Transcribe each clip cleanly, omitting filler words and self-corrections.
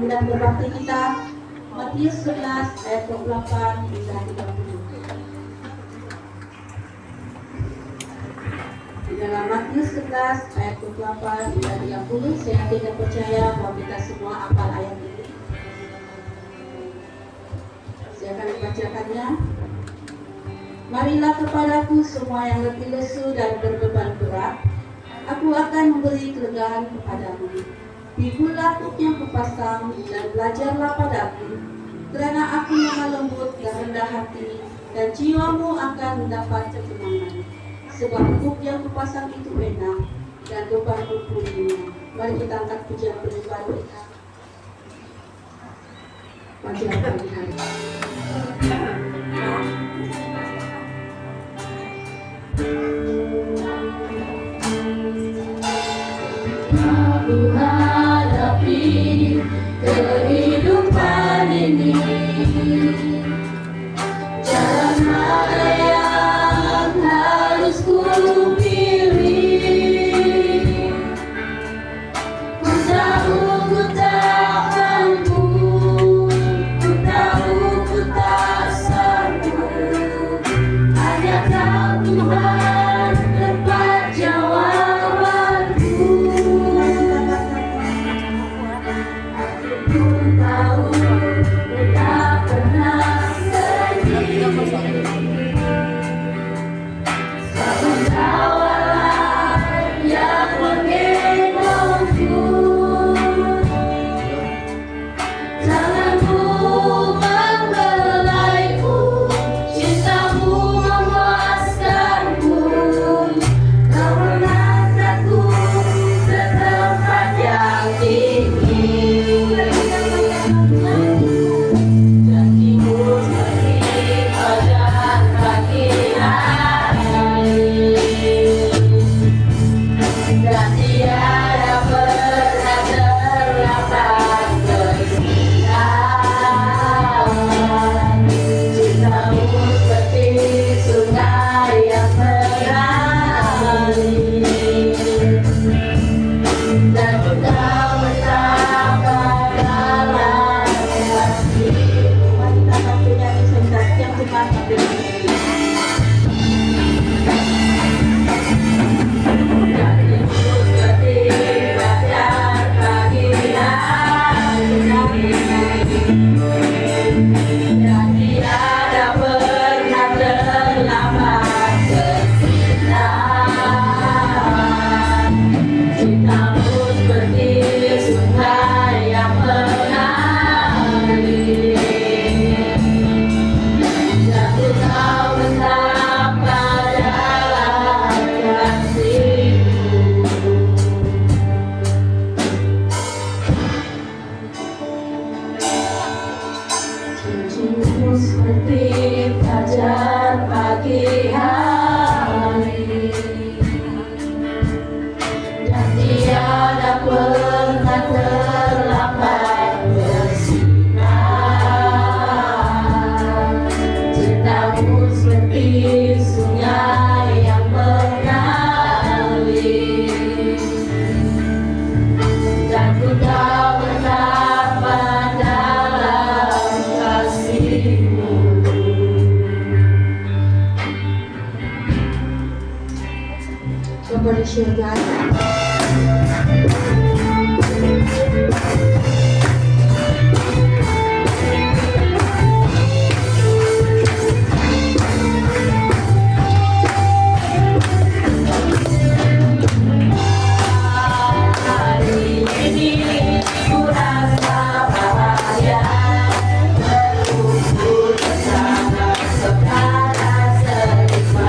panggilan berbakti kita, Matius 11 ayat 28 hingga 30. Di dalam Matius 11 ayat 28 hingga 30, saya tidak percaya bahwa kita semua hafal ayat ini. Saya akan membacakannya. Marilah kepadaku semua yang letih lesu dan berbeban berat, aku akan memberi kelegaan kepadamu. Pikulah tuk yang kupasang dan belajarlah padaku, karena aku lemah lembut dan rendah hati, dan jiwamu akan mendapat ketenangan. Sebab tuk yang kupasang itu enak dan bebanku pun ringan. Mari kita angkat pujian penyembahan kita pada pagi hari. Aku hadapi kehidupan ini, jalan mana yang harus ku pilih. Ku tahu ku tak mampu, ku tahu ku tak sanggup, hanya Kau Tuhan tempat jawabanku. Aku tahu ku tak pernah sendiri, sebab Kau Allah yang menggendongku. Tanganmu membelaiku, cintamu memuaskanku. Kau mengangkatku ke tempat yang tinggi. Janjimu seperti fajar pagi hari, dan tiada pernah terlambat bersinar. Cintamu seperti sungai yang mengalir, dan ku tahu betapa dalam kasih-Mu. Mari kita akan menyanyi sebentar yang Tuhan memberi. Janjimu seperti fajar pagi hari, dan tiada pernah terlambat bersinar. Cintamu seperti sungai yang mengalir, dan ku tahu betapa dalam kasih-Mu. Janjimu seperti fajar pagi hari, dan tiada pernah terlambat bersinar. Cintamu seperti sungai yang mengalir, dan ku tahu betapa dalam kasih-Mu. Kepada syurga. Hari ini ku rasa bahagia, berkumpul bersama saudara seiman.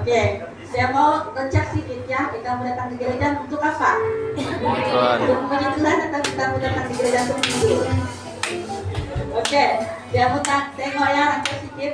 Oke, saya mau ngecek sedikit ya. Kita mau datang ke gereja untuk apa? Tuhan. Untuk memuji Tuhan atau kita mau datang ke gereja untuk tidur? Oke, saya mau tengok ya, ngecek sedikit.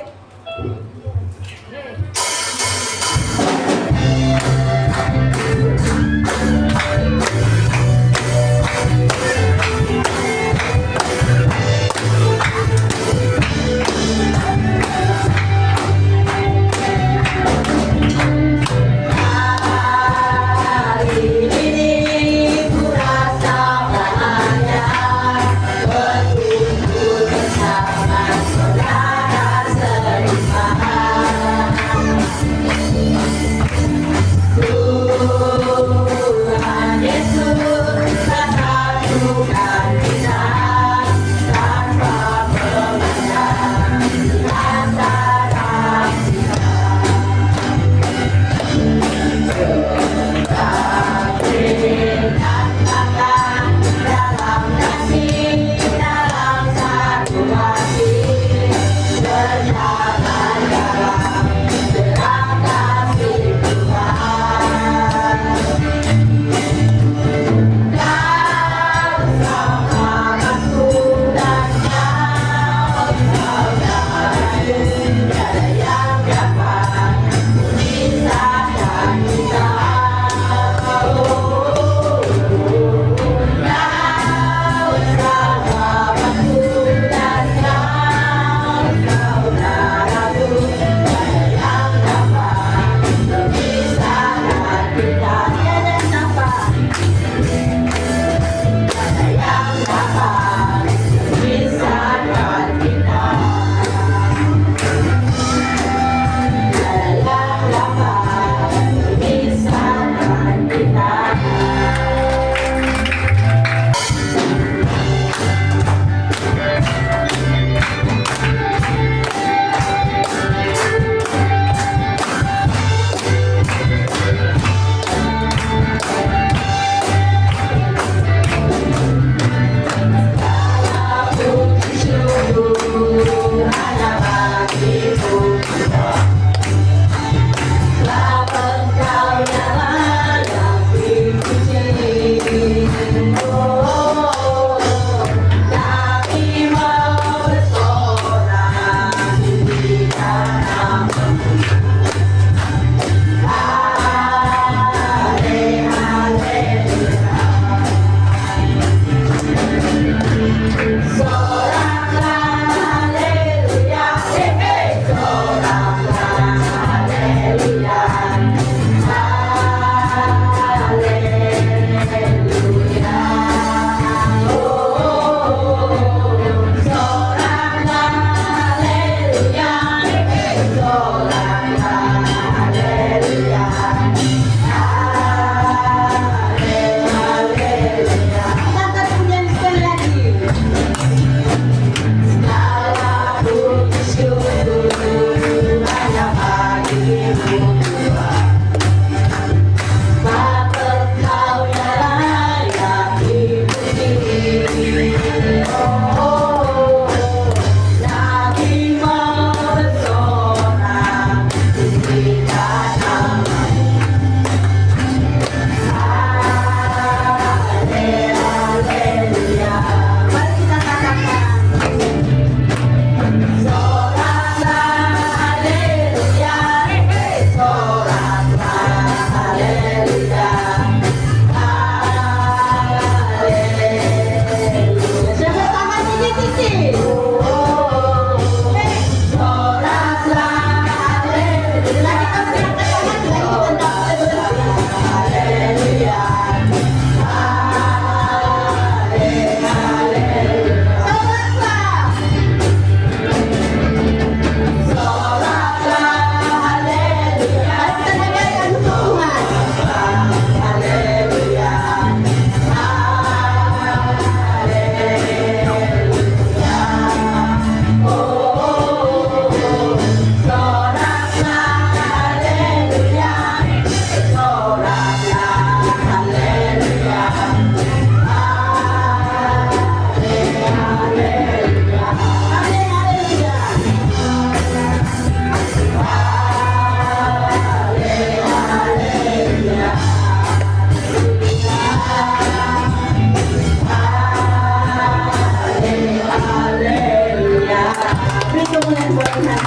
kemuliaan buat Tuhan.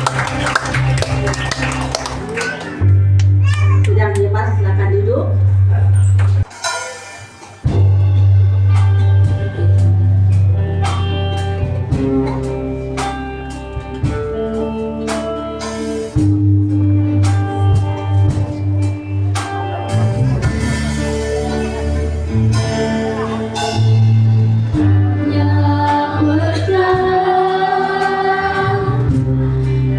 Sudah Mas, silakan duduk.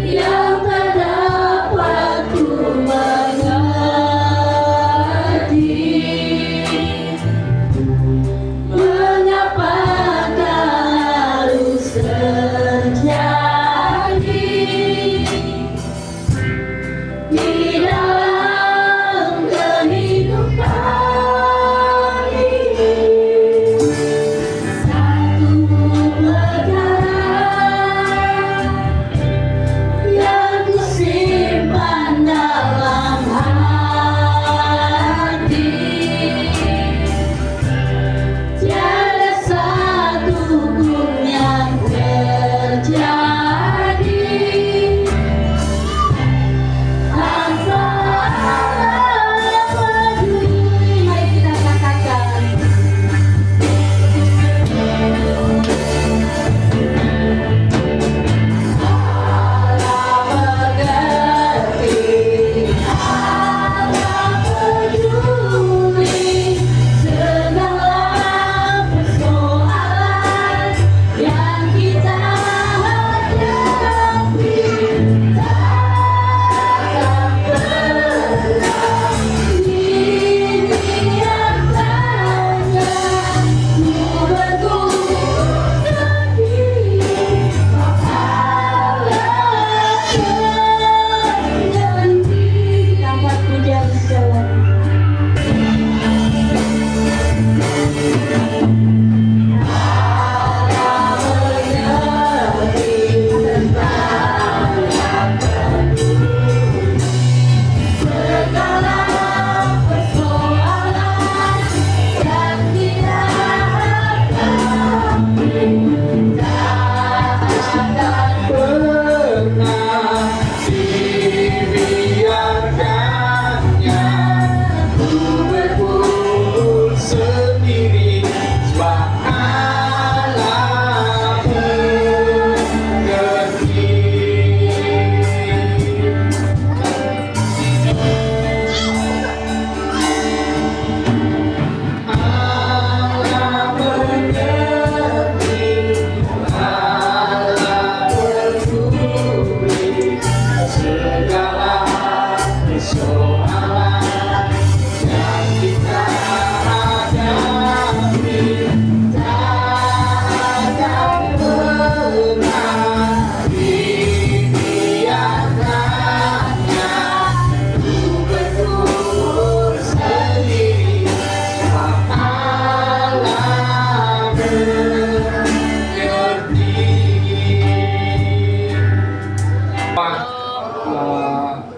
Yang tak dapat ku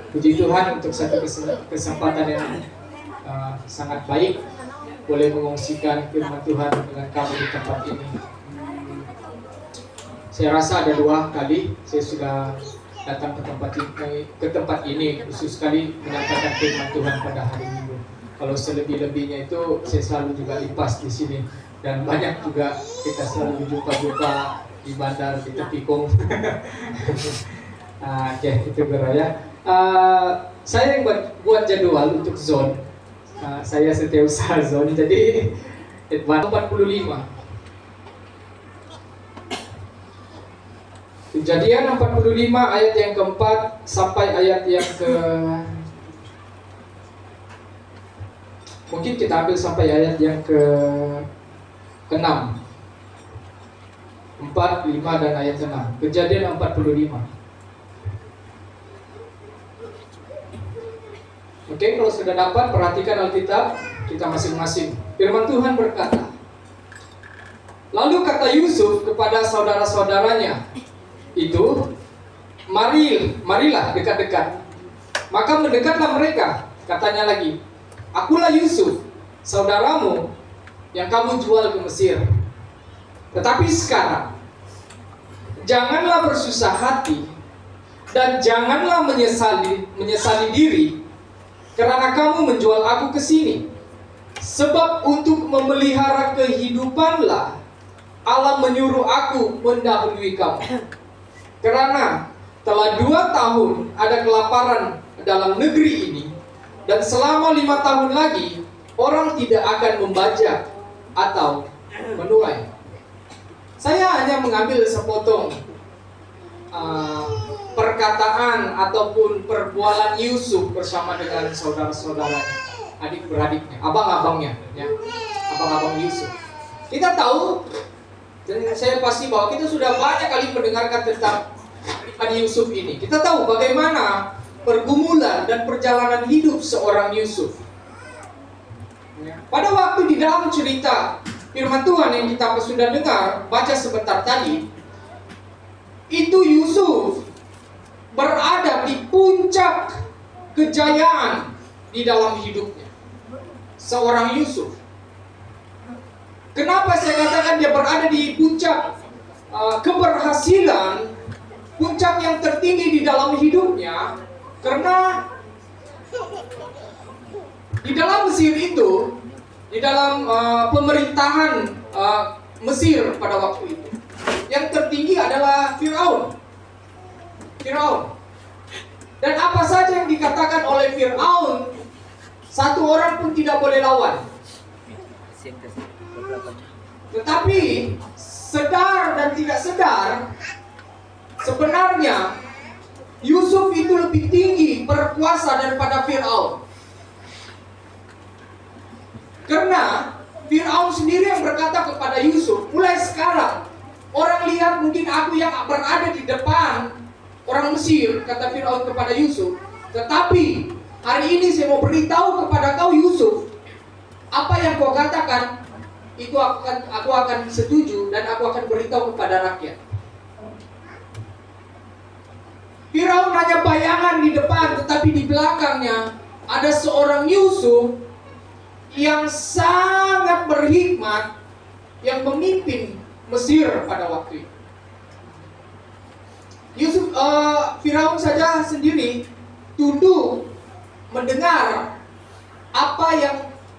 Puji Tuhan untuk satu kesempatan yang sangat baik boleh mengungsikan firman Tuhan dengan kamu di tempat ini. Saya rasa ada 2 kali saya sudah datang ke tempat ini khusus sekali menyampaikan firman Tuhan pada hari Minggu. Kalau selebih-lebihnya itu saya selalu juga lipas di sini, dan banyak juga kita selalu jumpa-jumpa di bandar di tepi kong. Oke, itu beraya. Saya yang buat jadwal untuk zone. Saya setiausaha zone, jadi 45. Kejadian 45 ayat yang keempat sampai ayat yang mungkin kita ambil sampai ayat yang ke-6. 4, 5 dan ayat 6. Kejadian 45. Oke, kalau sudah dapat, perhatikan Alkitab kita masing-masing. Firman Tuhan berkata, lalu kata Yusuf kepada saudara-saudaranya itu, marilah dekat-dekat. Maka mendekatlah mereka. Katanya lagi, akulah Yusuf, saudaramu yang kamu jual ke Mesir. Tetapi sekarang janganlah bersusah hati dan janganlah menyesali diri karena kamu menjual aku ke sini. Sebab untuk memelihara kehidupanlah Allah menyuruh aku mendahului kamu. Karena telah 2 tahun ada kelaparan dalam negeri ini, dan selama 5 tahun lagi orang tidak akan membajak atau menuai. Saya hanya mengambil sepotong perkataan ataupun perbualan Yusuf bersama dengan saudara-saudaranya, adik-beradiknya, abang-abangnya, ya, abang-abang Yusuf. Kita tahu, dan saya pasti bahwa kita sudah banyak kali mendengarkan tentang Nabi Yusuf ini. Kita tahu bagaimana pergumulan dan perjalanan hidup seorang Yusuf. Pada waktu di dalam cerita firman Tuhan yang kita sudah dengar, baca sebentar tadi, itu Yusuf berada di puncak kejayaan di dalam hidupnya. Seorang Yusuf. Kenapa saya katakan dia berada di puncak keberhasilan, puncak yang tertinggi di dalam hidupnya? Karena di dalam Mesir itu, di dalam pemerintahan Mesir pada waktu itu, yang tertinggi adalah Firaun. Dan apa saja yang dikatakan oleh Firaun, satu orang pun tidak boleh lawan. Tetapi sedar dan tidak sedar, sebenarnya Yusuf itu lebih tinggi berkuasa daripada Firaun. Karena Firaun sendiri yang berkata kepada Yusuf, mulai sekarang orang lihat mungkin aku yang berada di depan orang Mesir, kata Firaun kepada Yusuf, tetapi hari ini saya mau beritahu kepada kau Yusuf, apa yang kau katakan itu aku akan setuju dan aku akan beritahu kepada rakyat. Firaun hanya bayangan di depan, tetapi di belakangnya ada seorang Yusuf yang sangat berhikmat, yang memimpin Mesir pada waktu itu. Yusuf, Firaun saja sendiri tunduk mendengar apa yang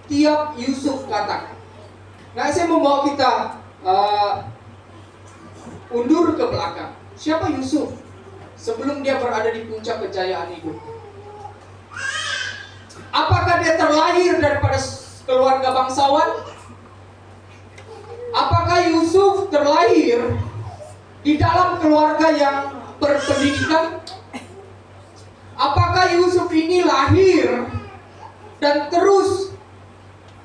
tiap Yusuf katakan. Nah, saya membawa kita undur ke belakang. Siapa Yusuf sebelum dia berada di puncak kejayaan hidup? Apakah dia terlahir daripada keluarga bangsawan? Apakah Yusuf terlahir di dalam keluarga yang berpendidikan? Apakah Yusuf ini lahir dan terus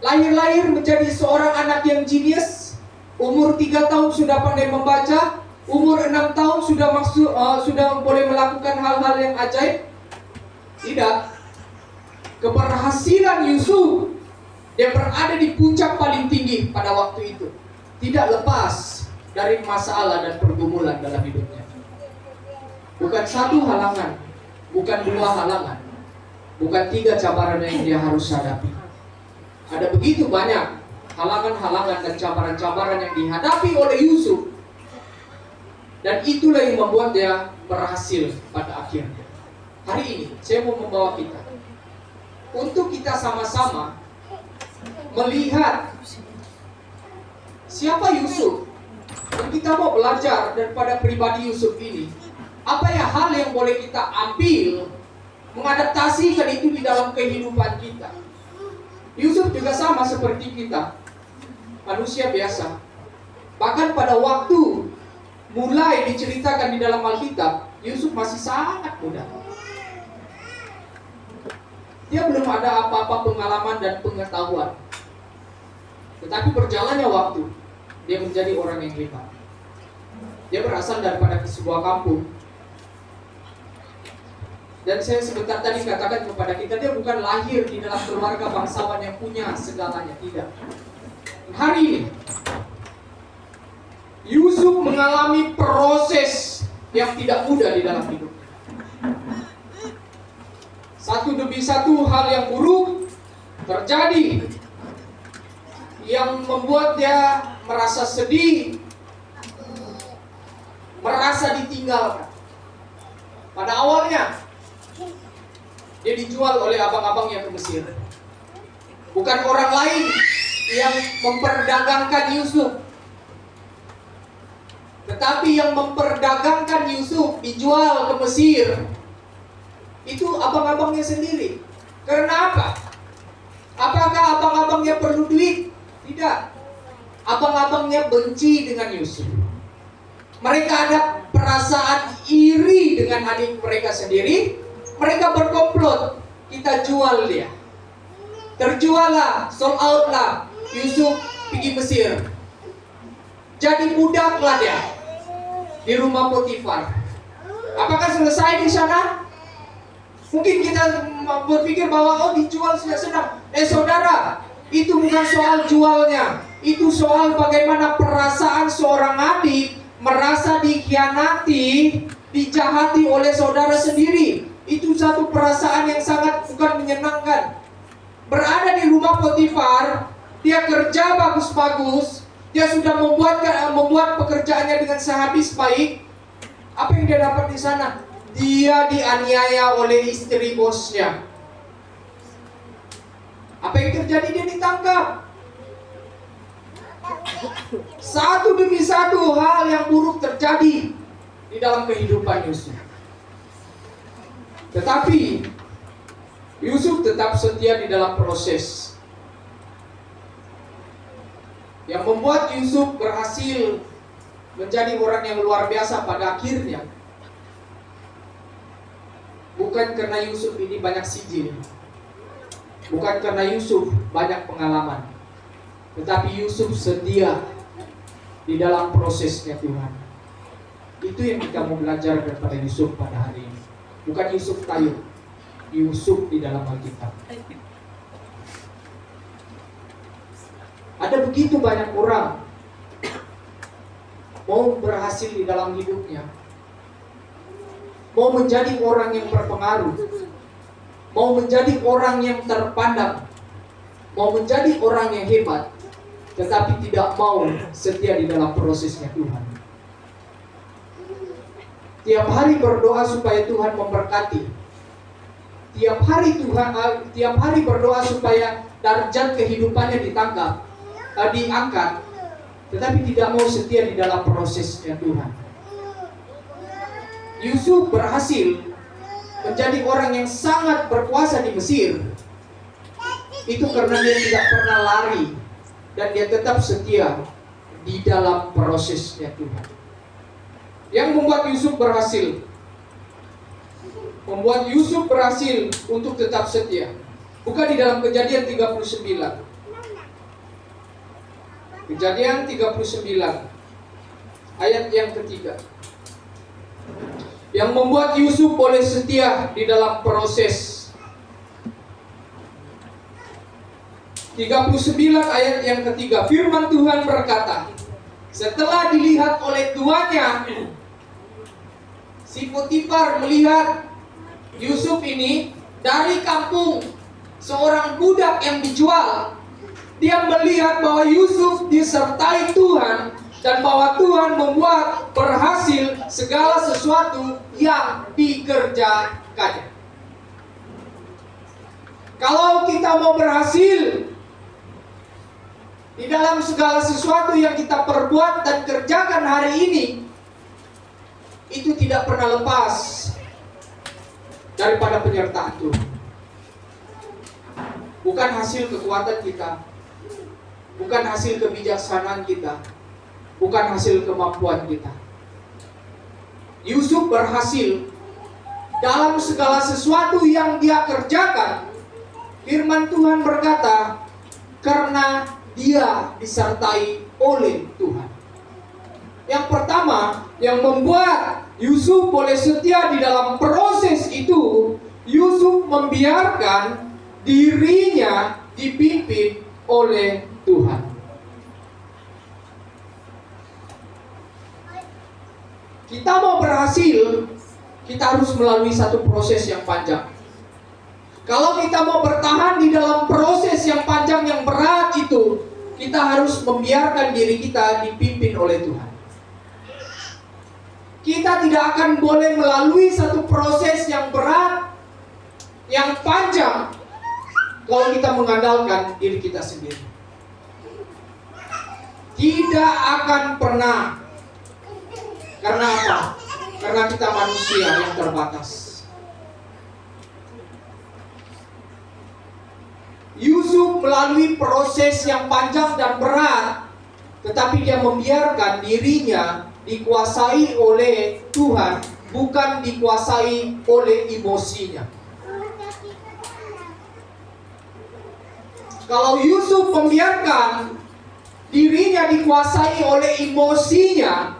lahir menjadi seorang anak yang jenius? Umur 3 tahun sudah pandai membaca, umur 6 tahun sudah boleh melakukan hal-hal yang ajaib? Tidak. Keberhasilan Yusuf, dia berada di puncak paling tinggi pada waktu itu, tidak lepas dari masalah dan pergumulan dalam hidupnya. Bukan 1 halangan, bukan 2 halangan, bukan 3 cabaran yang dia harus hadapi. Ada begitu banyak halangan-halangan dan cabaran-cabaran yang dihadapi oleh Yusuf, dan itulah yang membuat dia berhasil pada akhirnya. Hari ini saya mau membawa kita untuk kita sama-sama melihat siapa Yusuf, dan kita mau belajar daripada pribadi Yusuf ini. Apa ya hal yang boleh kita ambil, mengadaptasikan itu di dalam kehidupan kita. Yusuf juga sama seperti kita, manusia biasa. Bahkan pada waktu mulai diceritakan di dalam Alkitab, Yusuf masih sangat muda. Dia belum ada apa-apa pengalaman dan pengetahuan. Tetapi berjalannya waktu, dia menjadi orang yang hebat. Dia berasal daripada sebuah kampung. Dan saya sebentar tadi katakan kepada kita, dia bukan lahir di dalam keluarga bangsawan yang punya segalanya, tidak. Hari ini Yusuf mengalami proses yang tidak mudah di dalam hidupnya. Satu demi satu hal yang buruk terjadi, yang membuat dia merasa sedih, merasa ditinggalkan. Pada awalnya dia dijual oleh abang-abangnya ke Mesir. Bukan orang lain yang memperdagangkan Yusuf, tetapi yang memperdagangkan Yusuf dijual ke Mesir itu abang-abangnya sendiri. Karena apa? Apakah abang-abangnya perlu duit? Tidak. Abang-abangnya benci dengan Yusuf. Mereka ada perasaan iri dengan adik mereka sendiri. Mereka berkomplot, kita jual dia. Terjual lah, sold out lah. Yusuf pergi Mesir. Jadi budaklah dia di rumah Potifar. Apakah selesai di sana? Mungkin kita berpikir bahwa dijual sudah senang. Saudara, itu bukan soal jualnya. Itu soal bagaimana perasaan seorang adik merasa dikhianati, dijahati oleh saudara sendiri. Itu satu perasaan yang sangat bukan menyenangkan. Berada di rumah Potifar, dia kerja bagus-bagus, dia sudah membuat pekerjaannya dengan sehabis baik. Apa yang dia dapat di sana? Dia dianiaya oleh istri bosnya. Apa yang terjadi? Dia ditangkap. Satu demi satu hal yang buruk terjadi di dalam kehidupan Yusuf. Tetapi Yusuf tetap setia di dalam proses. Yang membuat Yusuf berhasil menjadi orang yang luar biasa pada akhirnya bukan karena Yusuf ini banyak sijil, bukan karena Yusuf banyak pengalaman, tetapi Yusuf setia di dalam prosesnya Tuhan. Itu yang kita mau belajar daripada Yusuf pada hari ini. Bukan Yusuf Tayub, Yusuf di dalam Alkitab. Ada begitu banyak orang mau berhasil di dalam hidupnya, mau menjadi orang yang berpengaruh, mau menjadi orang yang terpandang, mau menjadi orang yang hebat, tetapi tidak mau setia di dalam prosesnya Tuhan. Tiap hari berdoa supaya Tuhan memberkati. Tiap hari berdoa supaya darjat kehidupannya diangkat, tetapi tidak mau setia di dalam prosesnya Tuhan. Yusuf berhasil menjadi orang yang sangat berkuasa di Mesir. Itu karena dia tidak pernah lari dan dia tetap setia di dalam prosesnya Tuhan. Yang membuat Yusuf berhasil untuk tetap setia. Bukan di dalam Kejadian 39. Kejadian 39 ayat yang ketiga. Yang membuat Yusuf boleh setia di dalam proses. 39 ayat yang ketiga, firman Tuhan berkata, setelah dilihat oleh tuannya, si Potifar melihat Yusuf ini dari kampung, seorang budak yang dijual. Dia melihat bahwa Yusuf disertai Tuhan dan bahwa Tuhan membuat berhasil segala sesuatu yang dikerjakannya. Kalau kita mau berhasil di dalam segala sesuatu yang kita perbuat dan kerjakan hari ini, itu tidak pernah lepas daripada penyertaan Tuhan. Bukan hasil kekuatan kita, bukan hasil kebijaksanaan kita, bukan hasil kemampuan kita. Yusuf berhasil dalam segala sesuatu yang dia kerjakan. Firman Tuhan berkata, karena dia disertai oleh Tuhan. Yang pertama, yang membuat Yusuf boleh setia di dalam proses itu, Yusuf membiarkan dirinya dipimpin oleh Tuhan. Kita mau berhasil, kita harus melalui satu proses yang panjang. Kalau kita mau bertahan di dalam proses yang panjang, yang berat itu, kita harus membiarkan diri kita dipimpin oleh Tuhan. Kita tidak akan boleh melalui satu proses yang berat, yang panjang, kalau kita mengandalkan diri kita sendiri. Tidak akan pernah. Karena apa? Karena kita manusia yang terbatas. Yusuf melalui proses yang panjang dan berat, tetapi dia membiarkan dirinya dikuasai oleh Tuhan, bukan dikuasai oleh emosinya. Kalau Yusuf membiarkan dirinya dikuasai oleh emosinya,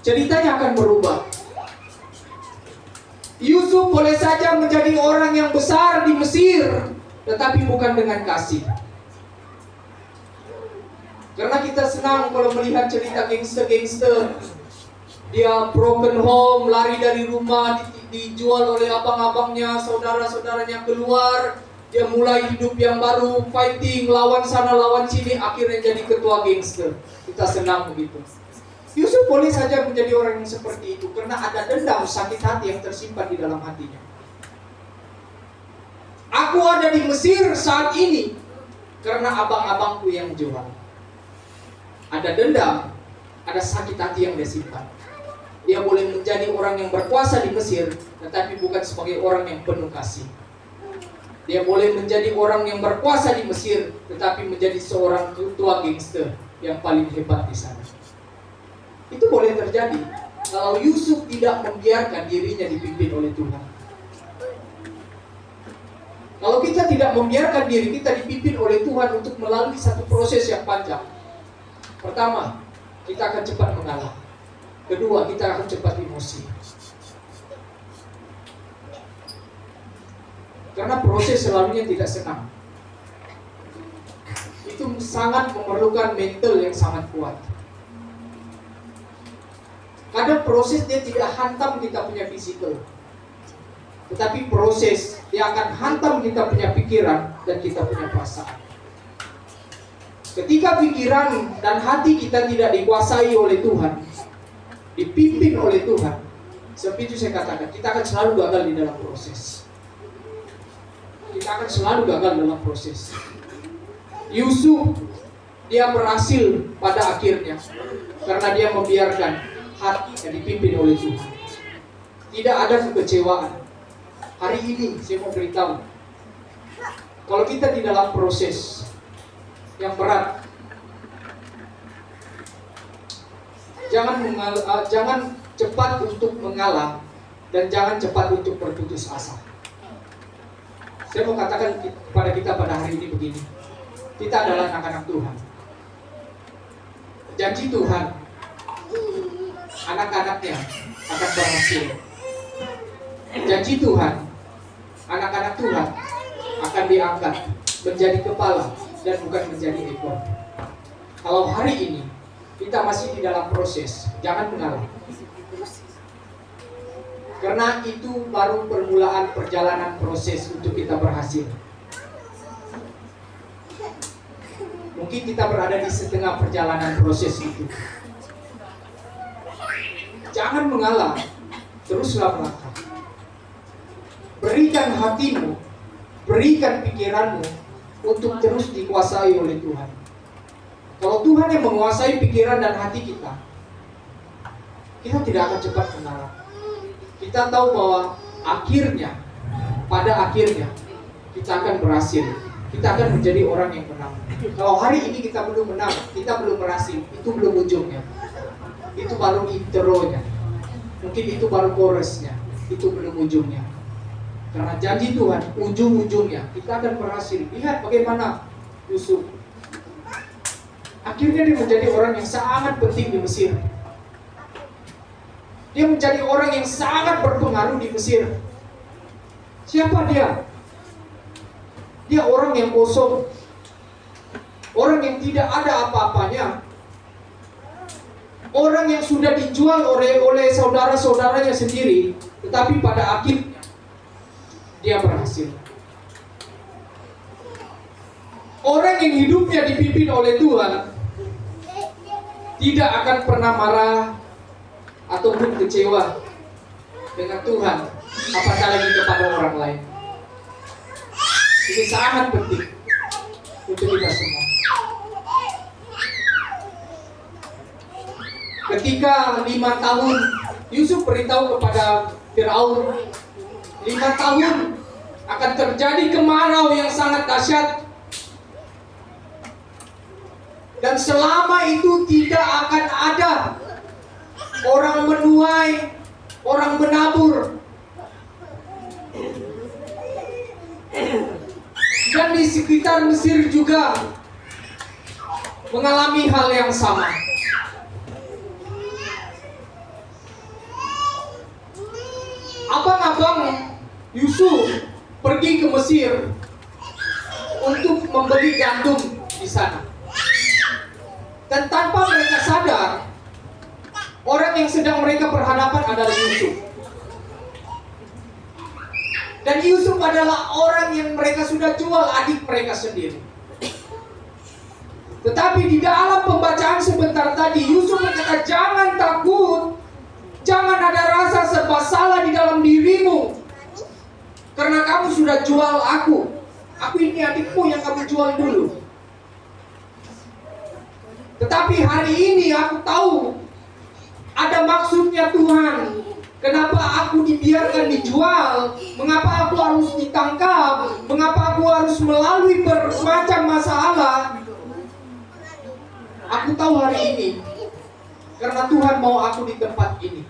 ceritanya akan berubah. Yusuf boleh saja menjadi orang yang besar di Mesir, tetapi bukan dengan kasih. Karena kita senang kalau melihat cerita gangster-gangster. Dia broken home, lari dari rumah, dijual oleh abang-abangnya, saudara-saudaranya keluar. Dia mulai hidup yang baru, fighting, lawan sana, lawan sini, akhirnya jadi ketua gangster. Kita senang begitu. Yusuf boleh saja menjadi orang yang seperti itu, karena ada dendam, sakit hati yang tersimpan di dalam hatinya. Aku ada di Mesir saat ini karena abang-abangku yang jual. Ada dendam, ada sakit hati yang dia simpan. Dia boleh menjadi orang yang berkuasa di Mesir, tetapi bukan sebagai orang yang penuh kasih. Dia boleh menjadi orang yang berkuasa di Mesir, tetapi menjadi seorang ketua gangster yang paling hebat di sana. Itu boleh terjadi kalau Yusuf tidak membiarkan dirinya dipimpin oleh Tuhan. Kalau kita tidak membiarkan diri kita dipimpin oleh Tuhan untuk melalui satu proses yang panjang, pertama, kita akan cepat mengalah. Kedua, kita akan cepat emosi. Karena proses selalunya tidak senang. Itu sangat memerlukan mental yang sangat kuat. Kadang proses dia tidak hantam kita punya fisikal, tetapi proses dia akan hantam kita punya pikiran dan kita punya perasaan. Ketika pikiran dan hati kita tidak dikuasai oleh Tuhan, dipimpin oleh Tuhan, seperti itu saya katakan, kita akan selalu gagal di dalam proses. Kita akan selalu gagal dalam proses. Yusuf, dia berhasil pada akhirnya karena dia membiarkan hatinya dipimpin oleh Tuhan. Tidak ada kekecewaan. Hari ini saya mau beritahu, kalau kita di dalam proses yang berat, jangan cepat untuk mengalah dan jangan cepat untuk berputus asa. Saya mau katakan kepada kita pada hari ini begini, kita adalah anak-anak Tuhan. Janji Tuhan, anak-anaknya akan berhasil. Janji Tuhan, anak-anak Tuhan akan diangkat menjadi kepala dan bukan menjadi ekor. Kalau hari ini kita masih di dalam proses, jangan mengalah. Karena itu baru permulaan perjalanan proses untuk kita berhasil. Mungkin kita berada di setengah perjalanan proses itu. Jangan mengalah, teruslah melangkah. Berikan hatimu, berikan pikiranmu untuk terus dikuasai oleh Tuhan. Kalau Tuhan yang menguasai pikiran dan hati kita, kita tidak akan cepat mengalah. Kita tahu bahwa pada akhirnya kita akan berhasil. Kita akan menjadi orang yang menang. Kalau hari ini kita belum menang, kita belum berhasil, itu belum ujungnya. Itu baru intronya. Mungkin itu baru chorusnya. Itu belum ujungnya. Karena janji Tuhan, ujung-ujungnya kita akan berhasil. Lihat bagaimana Yusuf. Akhirnya dia menjadi orang yang sangat penting di Mesir. Dia menjadi orang yang sangat berpengaruh di Mesir. Siapa dia? Dia orang yang kosong. Orang yang tidak ada apa-apanya. Orang yang sudah dijual oleh saudara-saudaranya sendiri. Tetapi pada akhirnya dia berhasil. Orang yang hidupnya dipimpin oleh Tuhan tidak akan pernah marah, ataupun kecewa dengan Tuhan, apatah lagi kepada orang lain. Ini sangat penting untuk kita semua. Ketika 5 tahun Yusuf beritahu kepada Firaun, 5 tahun akan terjadi kemarau yang sangat dahsyat, dan selama itu tidak akan ada orang menuai, orang menabur. Dan di sekitar Mesir juga mengalami hal yang sama. Abang-abang Yusuf pergi ke Mesir untuk membeli gandum di sana. Dan tanpa mereka sadar, orang yang sedang mereka berhadapan adalah Yusuf. Dan Yusuf adalah orang yang mereka sudah jual adik mereka sendiri. Tetapi di dalam pembacaan sebentar tadi, Yusuf berkata, jangan takut, jangan ada rasa serba salah di dalam dirimu, karena kamu sudah jual aku. Aku ini adikmu yang kamu jual dulu. Tetapi hari ini aku tahu ada maksudnya Tuhan. Kenapa aku dibiarkan dijual? Mengapa aku harus ditangkap? Mengapa aku harus melalui bermacam masalah? Aku tahu hari ini karena Tuhan mau aku di tempat ini.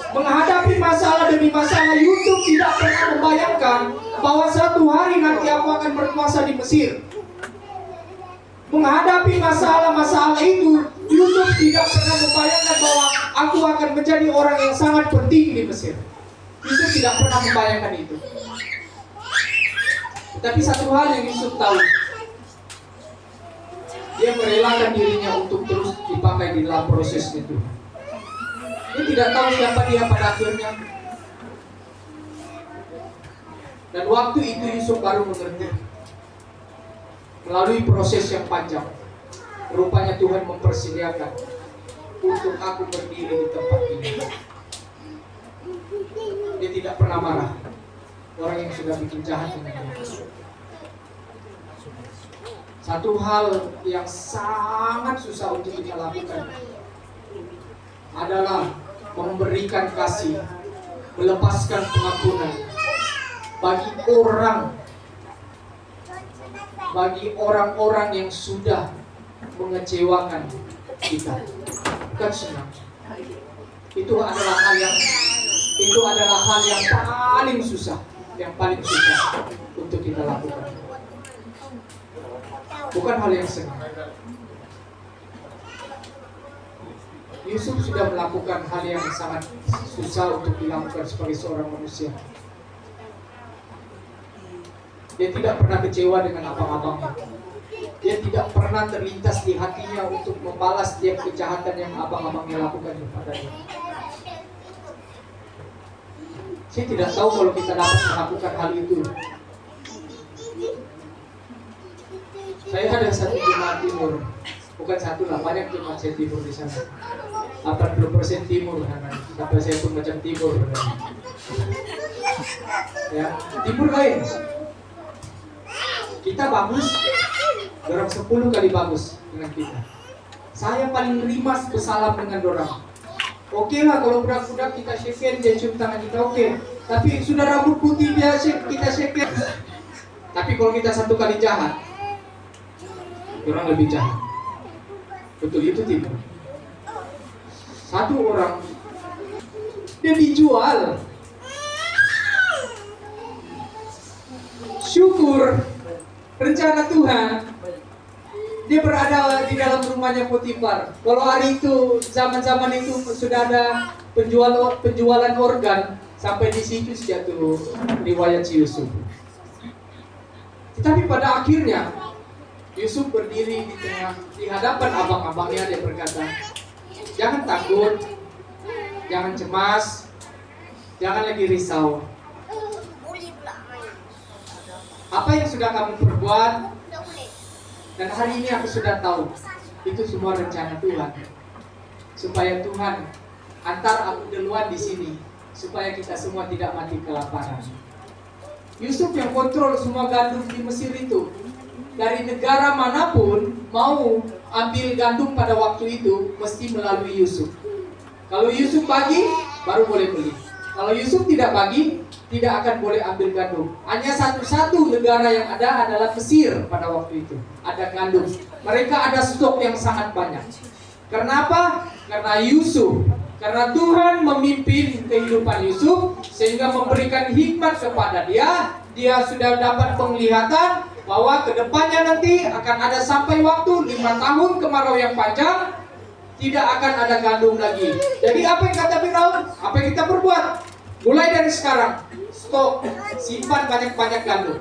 Menghadapi masalah demi masalah, Yusuf tidak pernah membayangkan bahwa suatu hari nanti aku akan berkuasa di Mesir. Menghadapi masalah-masalah itu, Yusuf tidak pernah membayangkan bahwa aku akan menjadi orang yang sangat penting di Mesir. Yusuf tidak pernah membayangkan itu. Tapi satu hal yang Yusuf tahu, dia merelakan dirinya untuk terus dipakai di dalam proses itu. Dia tidak tahu siapa dia pada akhirnya. Dan waktu itu Yusuf baru mengerti. Melalui proses yang panjang, rupanya Tuhan mempersediakan untuk aku berdiri di tempat ini. Dia tidak pernah marah orang yang sudah bikin jahat dengan dia. Satu hal yang sangat susah untuk kita lakukan adalah memberikan kasih, melepaskan pengampunan bagi orang-orang yang sudah mengecewakan kita. Bukan senang. Itu adalah hal yang paling susah untuk kita lakukan. Bukan hal yang senang. Yusuf sudah melakukan hal yang sangat susah untuk dilakukan sebagai seorang manusia. Dia tidak pernah kecewa dengan abang-abangnya. Dia tidak pernah terlintas di hatinya untuk membalas setiap kejahatan yang abang-abangnya lakukan kepadanya. Saya tidak tahu kalau kita dapat melakukan hal itu. Saya ada satu jemaat timur, bukan satu lah, banyak jemaat saya timur di sana. 80% timur, sampai saya pun macam timur. Ya, timur lain. Kita bagus, dorang 10 kali bagus dengan kita. Saya paling rimas bersalam dengan dorang. Oke lah kalau budak-budak kita shake hand, dia cium tangan kita, oke. Tapi sudah rambut putih dia kita shake hand. Tapi kalau kita satu kali jahat, dorang lebih jahat. Betul itu tidak? Satu orang dia dijual. Syukur rencana Tuhan, dia berada di dalam rumahnya Potifar. Kalau hari itu, zaman-zaman itu sudah ada penjualan organ, sampai di situ jatuh riwayat Yusuf. Tetapi pada akhirnya Yusuf berdiri di hadapan abang-abangnya, dia berkata, jangan takut, jangan cemas, jangan lagi risau. Apa yang sudah kamu perbuat, dan hari ini aku sudah tahu, itu semua rencana Tuhan. supaya Tuhan antar aku duluan di sini, supaya kita semua tidak mati kelaparan. Yusuf yang kontrol semua gandum di Mesir itu. Dari negara manapun mau ambil gandum pada waktu itu mesti melalui Yusuf. Kalau Yusuf bagi, baru boleh beli. Kalau Yusuf tidak bagi, tidak akan boleh ambil gandum. Hanya satu-satu negara yang ada adalah Mesir pada waktu itu. Ada gandum. Mereka ada stok yang sangat banyak. Kenapa? Karena Yusuf. Karena Tuhan memimpin kehidupan Yusuf sehingga memberikan hikmat kepada dia. Dia sudah dapat penglihatan bahwa kedepannya nanti akan ada sampai waktu 5 tahun kemarau yang panjang, tidak akan ada gandum lagi. Jadi apa yang kata Firaun? Apa yang kita perbuat? Mulai dari sekarang, stok, simpan banyak-banyak gandum.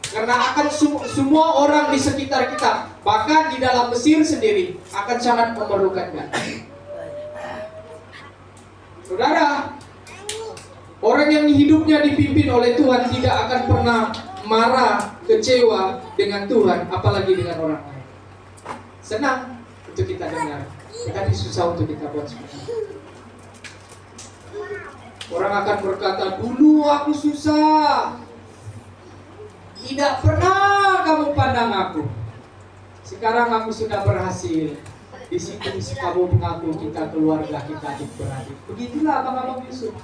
Karena akan semua orang di sekitar kita, bahkan di dalam Mesir sendiri, akan sangat memerlukan gandum. Saudara, orang yang hidupnya dipimpin oleh Tuhan tidak akan pernah marah, kecewa dengan Tuhan, apalagi dengan orang lain. Senang untuk kita dengar, tetapi susah untuk kita buat seperti itu. Orang akan berkata, dulu aku susah, tidak pernah kamu pandang aku. Sekarang aku sudah berhasil. Di situ kamu mengaku kita keluarga, kita adik-beradik. Begitulah abang-abang Yusuf.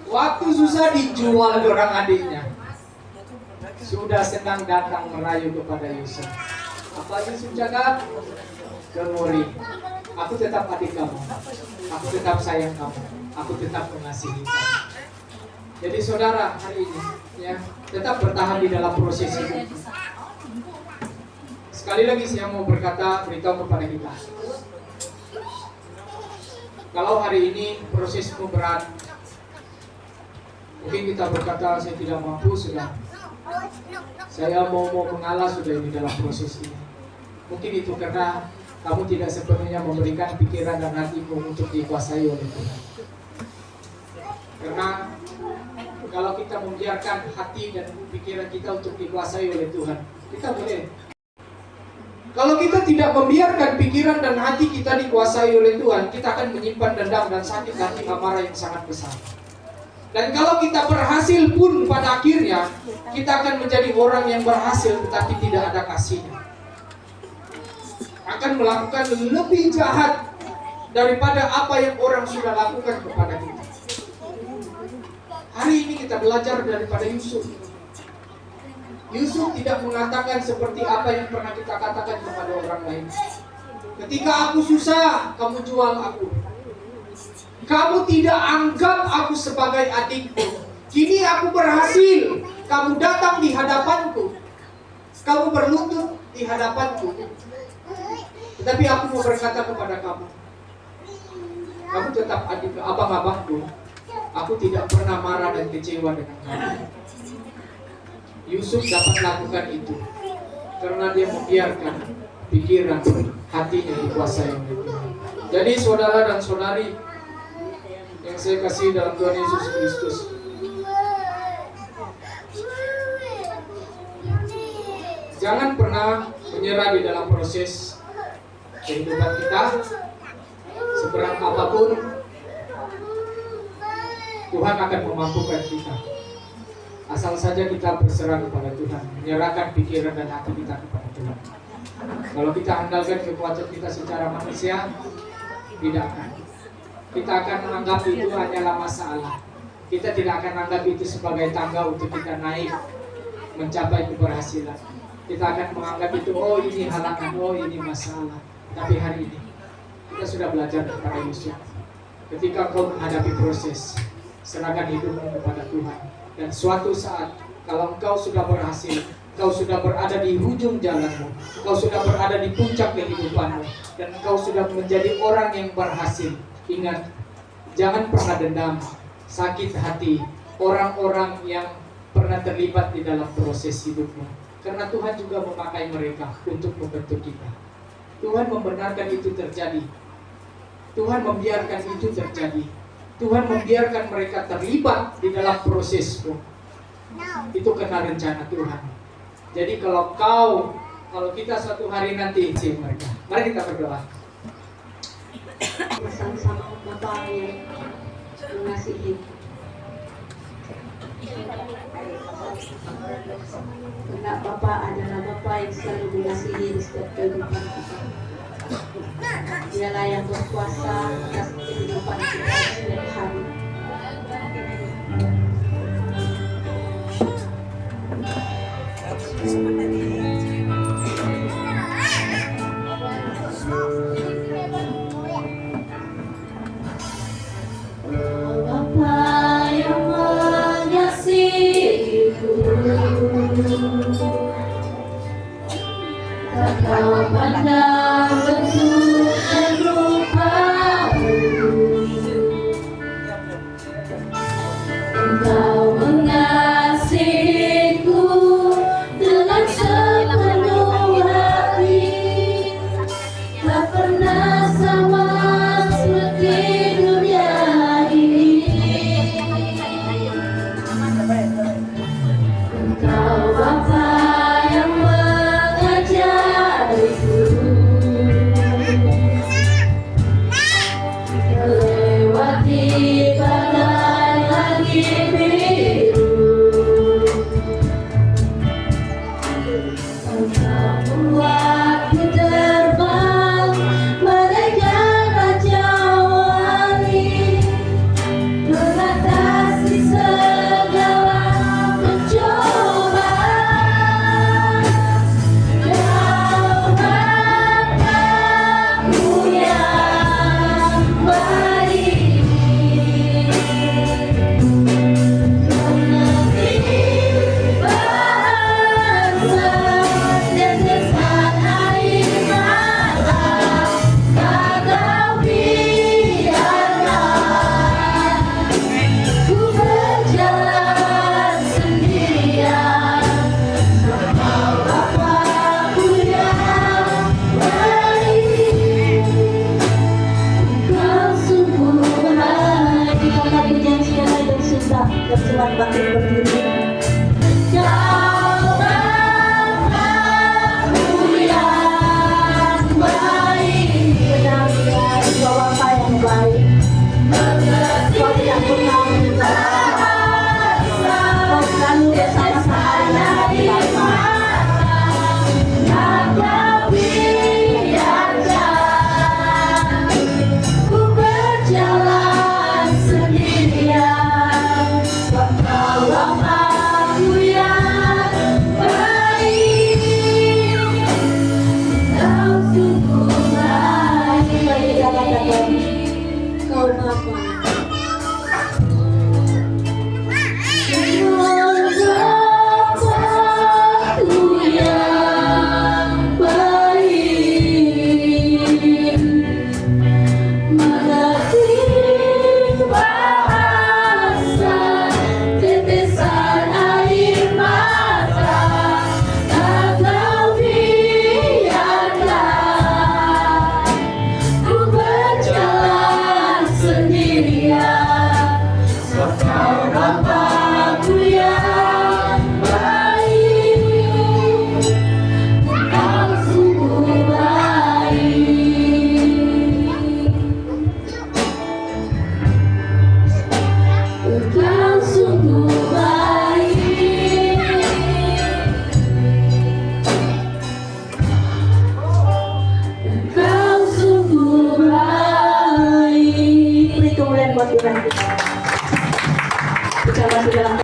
Waktu susah dijual orang adiknya. Sudah senang datang merayu kepada Yusuf. Apa Yusuf cakap? Gemuri. Aku tetap adik kamu. Aku tetap sayang kamu. Aku tetap mengasihi kamu. Jadi saudara hari ini ya tetap bertahan di dalam proses ini. Sekali lagi saya mau beritahu kepada kita. Kalau hari ini prosesmu berat, mungkin kita berkata saya tidak mampu sudah. Saya mau mengalah sudah ini dalam proses ini. Mungkin itu karena kamu tidak sepenuhnya memberikan pikiran dan hatimu untuk dikuasai oleh Tuhan. Karena kalau kita membiarkan hati dan pikiran kita untuk dikuasai oleh Tuhan, kita boleh. Kalau kita tidak membiarkan pikiran dan hati kita dikuasai oleh Tuhan, kita akan menyimpan dendam dan sakit hati amarah yang sangat besar. Dan kalau kita berhasil pun pada akhirnya, kita akan menjadi orang yang berhasil tetapi tidak ada kasihnya. Akan melakukan lebih jahat daripada apa yang orang sudah lakukan kepada kita. Hari ini kita belajar daripada Yusuf. Yusuf tidak mengatakan seperti apa yang pernah kita katakan kepada orang lain. Ketika aku susah, kamu jual aku. Kamu tidak anggap aku sebagai adikmu. Kini aku berhasil, kamu datang di hadapanku. Kamu berlutut di hadapanku. Tetapi aku mau berkata kepada kamu, kamu tetap adik abang-abangku. Aku tidak pernah marah dan kecewa dengan kamu. Yusuf dapat lakukan itu karena dia membiarkan pikiran hatinya dikuasai oleh Tuhan. Jadi saudara dan saudari yang saya kasih dalam Tuhan Yesus Kristus, jangan pernah menyerah di dalam proses kehidupan kita. Seberat apapun Tuhan akan memampukan kita. Asal saja kita berserah kepada Tuhan, menyerahkan pikiran dan hati kita kepada Tuhan. Kalau kita andalkan kekuatan kita secara manusia, tidak akan. Kita akan menganggap itu hanyalah masalah. Kita tidak akan anggap itu sebagai tangga untuk kita naik, mencapai keberhasilan. Kita akan menganggap itu, oh ini halangan, oh ini masalah. Tapi hari ini, kita sudah belajar kepada Yusuf. Ketika kau menghadapi proses, serahkan hidupmu kepada Tuhan. Dan suatu saat, kalau engkau sudah berhasil, engkau sudah berada di ujung jalanmu, engkau sudah berada di puncak kehidupanmu, dan engkau sudah menjadi orang yang berhasil. Ingat, jangan pernah dendam, sakit hati orang-orang yang pernah terlibat di dalam proses hidupmu. Karena Tuhan juga memakai mereka untuk membentuk kita. Tuhan membenarkan itu terjadi. Tuhan membiarkan itu terjadi. Tuhan membiarkan mereka terlibat di dalam prosesmu. Itu karena rencana Tuhan. Jadi kalau kita suatu hari nanti mereka, mari kita berdoa. bersama-sama Bapak yang mengasihi. Karena Bapak adalah Bapak yang selalu mengasihi di setiap kehidupan kita. Dialah yang berkuasa atas kehidupan kita setiap hari. Bapa yang mengasihiku, tak kau pandang bentuk dan rupamu, Engkau mengasihiku dengan sepenuh hati, tak pernah sama seperti dunia ini. Engkau Bapa yang mengajariku melewati badai langit biru. Engkau membuatku terbang bagaikan raja wali, mengatasi segala pencobaan. Kau Bapa-Ku yang baik, mengerti bahasa dan kesan air mata, tak kau biarkan ku berjalan sendirian. Engkau Bapa-Ku yang baik, Engkau sungguh baik. Kita pujian sekali dan cinta dan selamat bangkit berdiri. Kau Bapa-Ku yang baik, Benar-benar Engkau Bapa yang baik. Kau tidak pernah meninggalkan. Kau selalu bersama-sama dengan Bapa. tak kau biarkan ku berjalan sendirian. Engkau Bapa-Ku yang baik, Engkau sungguh baik. Kau Bapa. Bapa-Ku yang baik, mengerti bahasa tetesan air mata, tak kau biarkan ku berjalan sendirian. Engkau Bapa-Ku yang baik, Engkau sungguh baik. Engkau sungguh baik. Engkau sungguh baik. Beri kemuliaan buat Tuhan kita. Kita masih dalam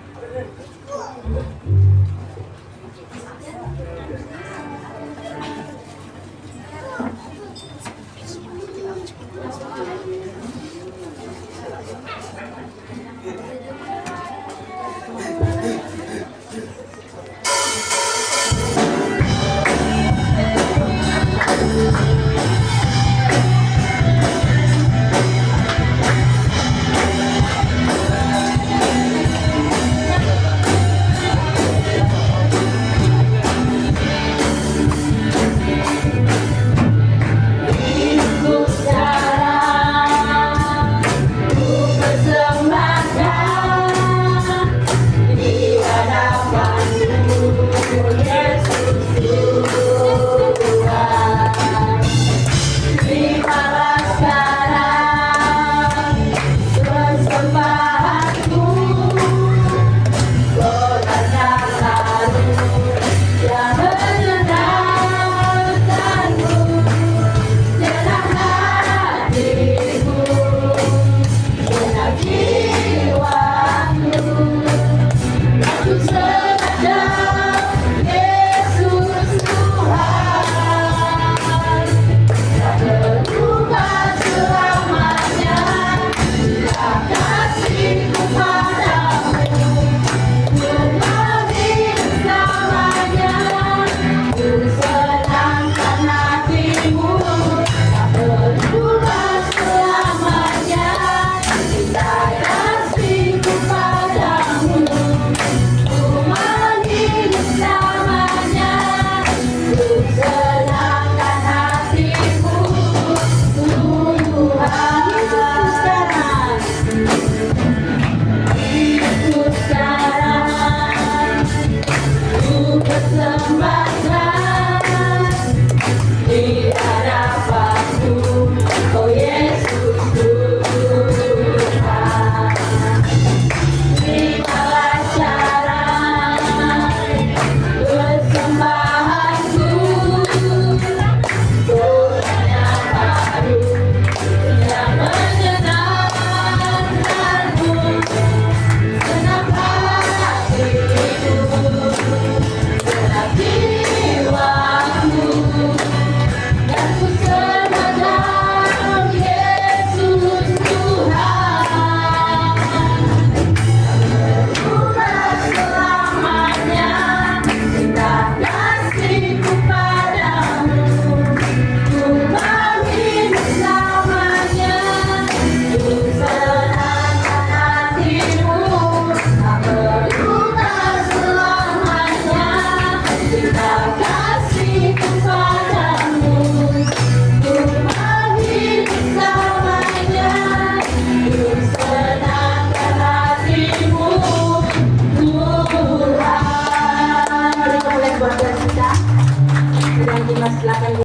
silakan